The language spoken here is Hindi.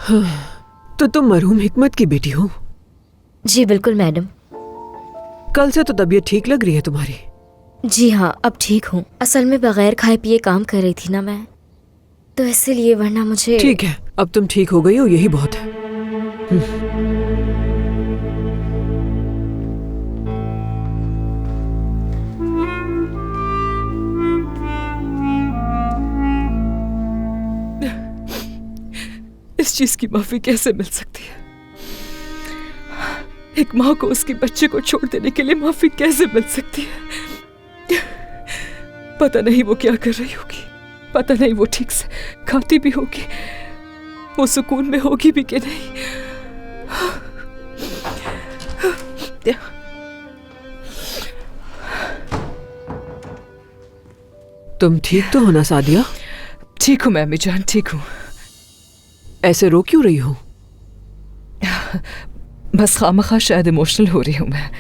तो तुम मरहूम हिकमत की बेटी हो? जी बिल्कुल मैडम। कल से तो तबीयत ठीक लग रही है तुम्हारी। जी हाँ, अब ठीक हूँ। असल में बगैर खाए पिए काम कर रही थी ना मैं, तो इसीलिए, वरना मुझे। ठीक है, अब तुम ठीक हो गई हो, यही बहुत है। इस चीज की माफी कैसे मिल सकती है? एक माँ को उसके बच्चे को छोड़ देने के लिए माफी कैसे मिल सकती है? पता नहीं वो क्या कर रही होगी, पता नहीं वो ठीक से खाती भी होगी, वो सुकून में होगी भी कि नहीं। तुम ठीक तो हो ना सादिया? ठीक हूँ मैं अम्मी जान, ठीक हूँ। ऐसे रो क्यों रही हो? बस खामखा शायद इमोशनल हो रही हूँ मैं।